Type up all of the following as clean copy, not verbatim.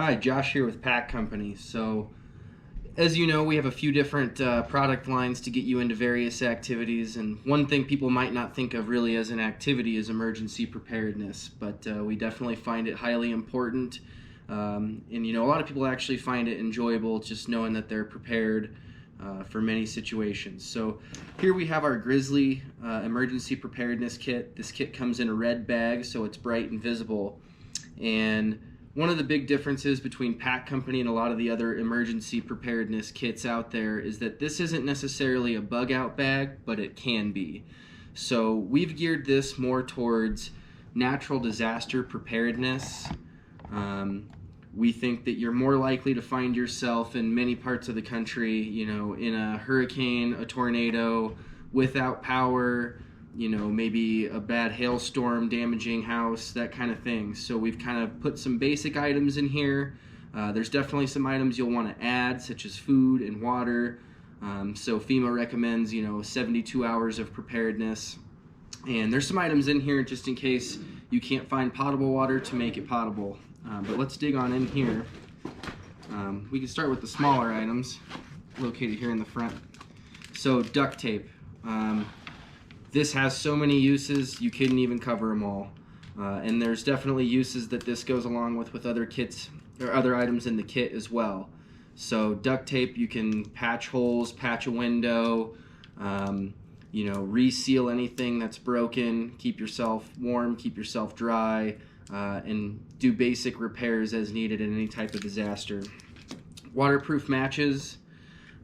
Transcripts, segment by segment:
Hi, Josh here with Pack Company. So, as you know, we have a few different product lines to get you into various activities, and one thing people might not think of really as an activity is emergency preparedness, but we definitely find it highly important. And a lot of people actually find it enjoyable just knowing that they're prepared for many situations. So, here we have our Grizzly emergency preparedness kit. This kit comes in a red bag, so it's bright and visible. And one of the big differences between Pack Company and a lot of the other emergency preparedness kits out there is that this isn't necessarily a bug out bag, but it can be. So we've geared this more towards natural disaster preparedness. We think that you're more likely to find yourself in many parts of the country, in a hurricane, a tornado, without power, maybe a bad hailstorm damaging house, that kind of thing. So we've kind of put some basic items in here. There's definitely some items you'll want to add, such as food and water. So FEMA recommends, 72 hours of preparedness. And there's some items in here just in case you can't find potable water to make it potable. But let's dig on in here. We can start with the smaller items located here in the front. So duct tape. This has so many uses, you couldn't even cover them all. And there's definitely uses that this goes along with other kits or other items in the kit as well. So duct tape, you can patch holes, patch a window, reseal anything that's broken, keep yourself warm, keep yourself dry, and do basic repairs as needed in any type of disaster. Waterproof matches.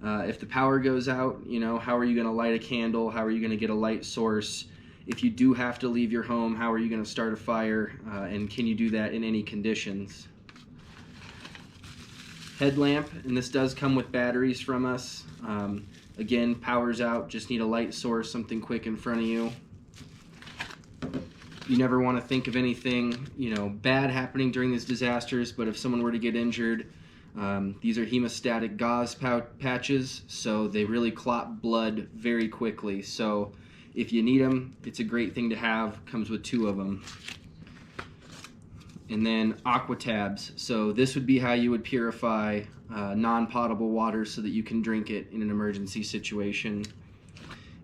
If the power goes out, how are you going to light a candle? How are you going to get a light source? If you do have to leave your home, how are you going to start a fire? And can you do that in any conditions? Headlamp, and this does come with batteries from us. Again, power's out, just need a light source, something quick in front of you. You never want to think of anything, bad happening during these disasters, but if someone were to get injured, these are hemostatic gauze patches, so they really clot blood very quickly. So if you need them, it's a great thing to have. Comes with 2 of them. And then aqua tabs. So this would be how you would purify non-potable water so that you can drink it in an emergency situation.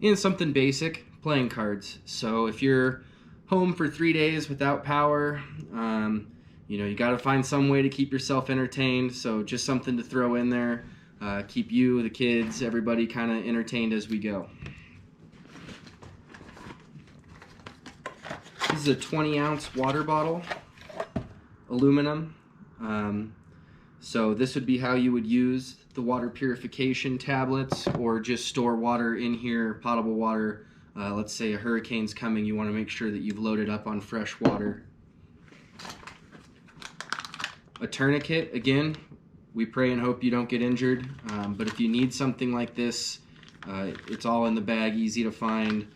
And something basic, playing cards. So if you're home for 3 days without power, you got to find some way to keep yourself entertained, so just something to throw in there, keep you, the kids, everybody kind of entertained as we go. This is a 20-ounce water bottle, aluminum. So this would be how you would use the water purification tablets, or just store water in here, potable water. Let's say a hurricane's coming, you want to make sure that you've loaded up on fresh water. A tourniquet, again, we pray and hope you don't get injured, but if you need something like this, it's all in the bag, easy to find.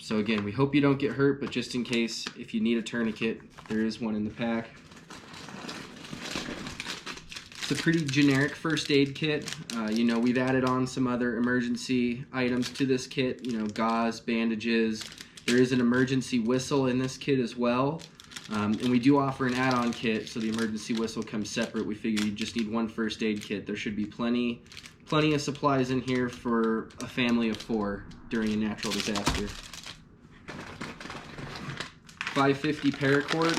So again, we hope you don't get hurt, but just in case, if you need a tourniquet, there is one in the pack. It's a pretty generic first aid kit. We've added on some other emergency items to this kit, gauze, bandages. There is an emergency whistle in this kit as well. And we do offer an add-on kit, so the emergency whistle comes separate. We figure you just need one first aid kit. There should be plenty of supplies in here for a family of 4 during a natural disaster. 550 paracord.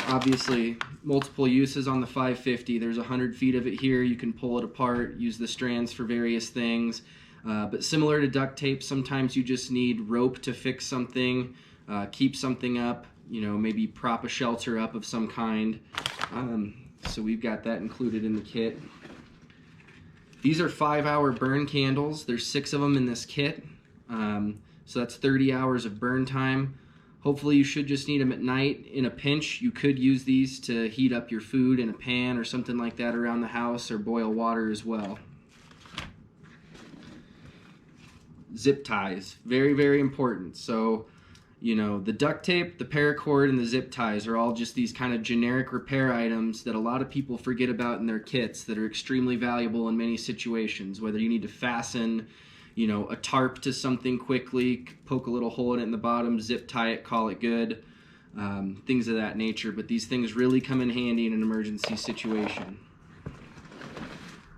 Obviously multiple uses on the 550. There's 100 feet of it here. You can pull it apart, use the strands for various things. But similar to duct tape, sometimes you just need rope to fix something. Keep something up, maybe prop a shelter up of some kind. So we've got that included in the kit. These are 5-hour burn candles. There's 6 of them in this kit. So that's 30 hours of burn time. Hopefully you should just need them at night. In a pinch, you could use these to heat up your food in a pan or something like that around the house, or boil water as well. Zip ties, very, very important. So the duct tape, the paracord, and the zip ties are all just these kind of generic repair items that a lot of people forget about in their kits that are extremely valuable in many situations. Whether you need to fasten, a tarp to something quickly, poke a little hole in it in the bottom, zip tie it, call it good. things of that nature. But these things really come in handy in an emergency situation.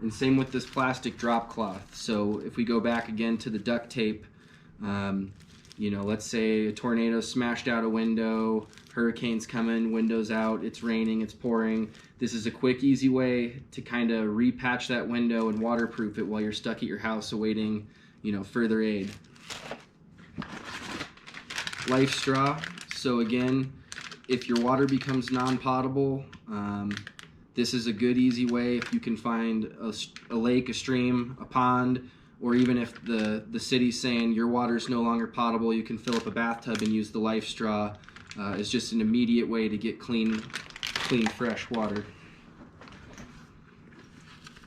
And same with this plastic drop cloth. So if we go back again to the duct tape, you know, let's say a tornado smashed out a window, hurricane's coming, windows out, it's raining, it's pouring. This is a quick, easy way to kind of repatch that window and waterproof it while you're stuck at your house awaiting, you know, further aid. Life straw. So again, if your water becomes non-potable, this is a good, easy way. If you can find a lake, a stream, a pond, or even if the city's saying your water's no longer potable, you can fill up a bathtub and use the life straw. It's just an immediate way to get clean, fresh water.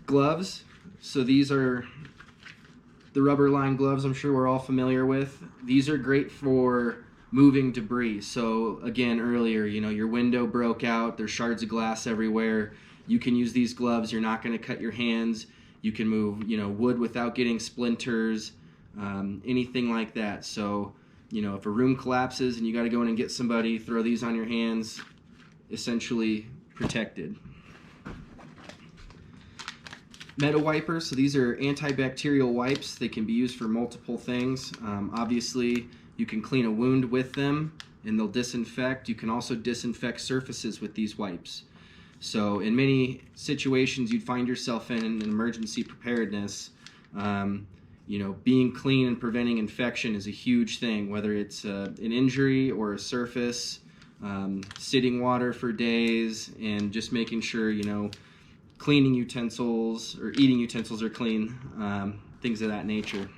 Gloves. So these are the rubber lined gloves I'm sure we're all familiar with. These are great for moving debris. So again, earlier, you know, your window broke out, there's shards of glass everywhere. You can use these gloves. You're not going to cut your hands. You can move, you know, wood without getting splinters, anything like that. So, you know, if a room collapses and you got to go in and get somebody, throw these on your hands, essentially protected. Meta wipers. So these are antibacterial wipes. They can be used for multiple things. Obviously, you can clean a wound with them and they'll disinfect. You can also disinfect surfaces with these wipes. So in many situations you'd find yourself in an emergency preparedness, you know, being clean and preventing infection is a huge thing, whether it's an injury or a surface, sitting water for days, and just making sure, you know, cleaning utensils or eating utensils are clean, things of that nature.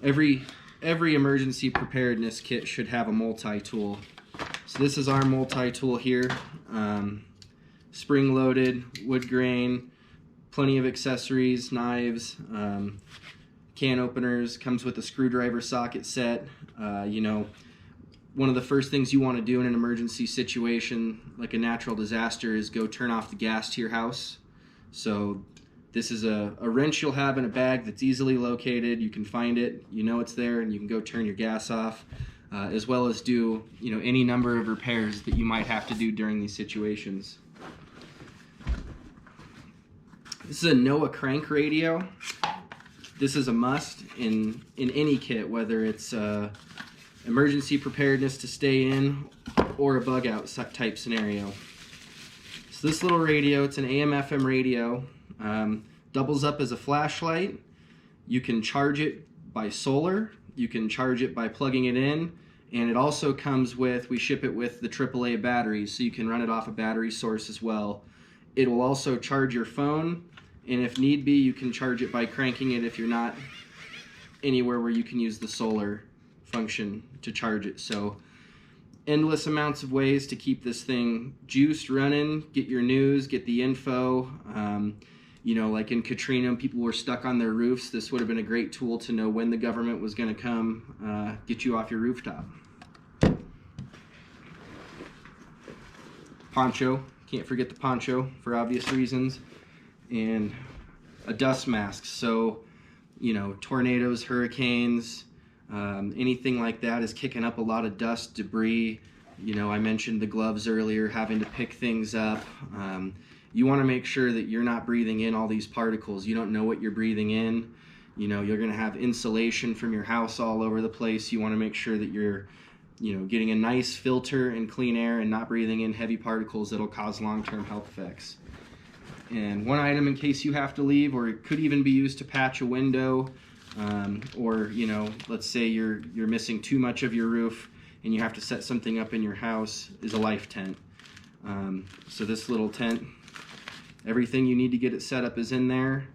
Every emergency preparedness kit should have a multi-tool. So this is our multi-tool here, spring-loaded, wood grain, plenty of accessories, knives, can openers, comes with a screwdriver socket set. You know, one of the first things you want to do in an emergency situation, like a natural disaster, is go turn off the gas to your house. So this is a wrench you'll have in a bag that's easily located. You can find it, you know it's there, and you can go turn your gas off. As well as do, you know, any number of repairs that you might have to do during these situations. This is a NOAA crank radio. This is a must in any kit, whether it's emergency preparedness to stay in or a bug out type scenario. So this little radio, it's an AM/FM radio, doubles up as a flashlight. You can charge it by solar. You can charge it by plugging it in, and it also comes with, we ship it with the AAA batteries, so you can run it off a battery source as well. It will also charge your phone, and if need be, you can charge it by cranking it if you're not anywhere where you can use the solar function to charge it. So endless amounts of ways to keep this thing juiced, running, get your news, get the info. You know, like in Katrina, people were stuck on their roofs. This would have been a great tool to know when the government was going to come get you off your rooftop. Poncho, can't forget the poncho for obvious reasons. And a dust mask. So, you know, tornadoes, hurricanes, anything like that is kicking up a lot of dust, debris. You know, I mentioned the gloves earlier, having to pick things up. You want to make sure that you're not breathing in all these particles. You don't know what you're breathing in. You know, you're going to have insulation from your house all over the place. You want to make sure that you're, you know, getting a nice filter and clean air and not breathing in heavy particles that'll cause long-term health effects. And one item in case you have to leave, or it could even be used to patch a window, or, you know, let's say you're missing too much of your roof and you have to set something up in your house, is a life tent. So this little tent, everything you need to get it set up is in there.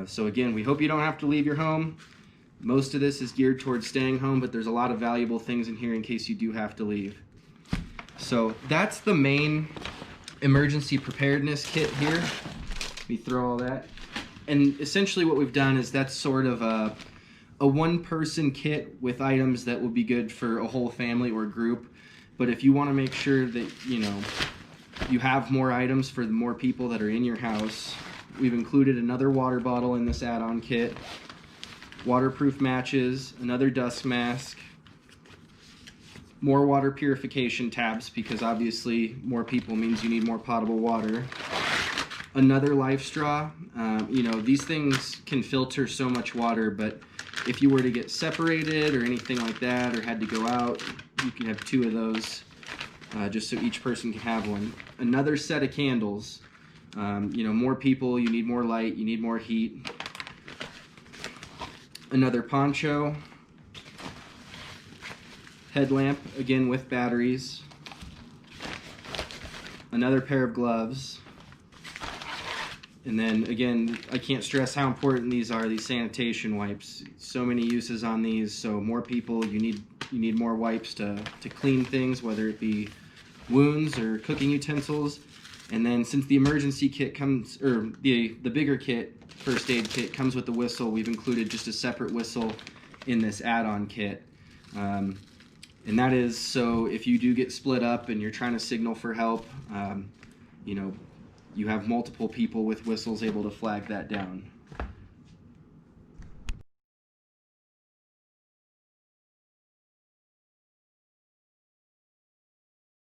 So again, we hope you don't have to leave your home. Most of this is geared towards staying home, but there's a lot of valuable things in here in case you do have to leave. So that's the main emergency preparedness kit here. Let me throw all that. And essentially what we've done is that's sort of a one-person kit with items that will be good for a whole family or group. But if you want to make sure that, you know, you have more items for the more people that are in your house, we've included another water bottle in this add-on kit, waterproof matches, another dust mask, more water purification tabs, because obviously more people means you need more potable water. Another life straw. You know, these things can filter so much water, but if you were to get separated or anything like that, or had to go out, you can have 2 of those, just so each person can have one. Another set of candles. You know, more people, you need more light, you need more heat. Another poncho. Headlamp, again with batteries. Another pair of gloves. And then again, I can't stress how important these are, these sanitation wipes. So many uses on these, so more people, you need more wipes to clean things, whether it be wounds or cooking utensils. And then since the emergency kit comes, or the bigger kit, first aid kit, comes with the whistle, we've included just a separate whistle in this add-on kit. And that is so if you do get split up and you're trying to signal for help, you know, you have multiple people with whistles able to flag that down.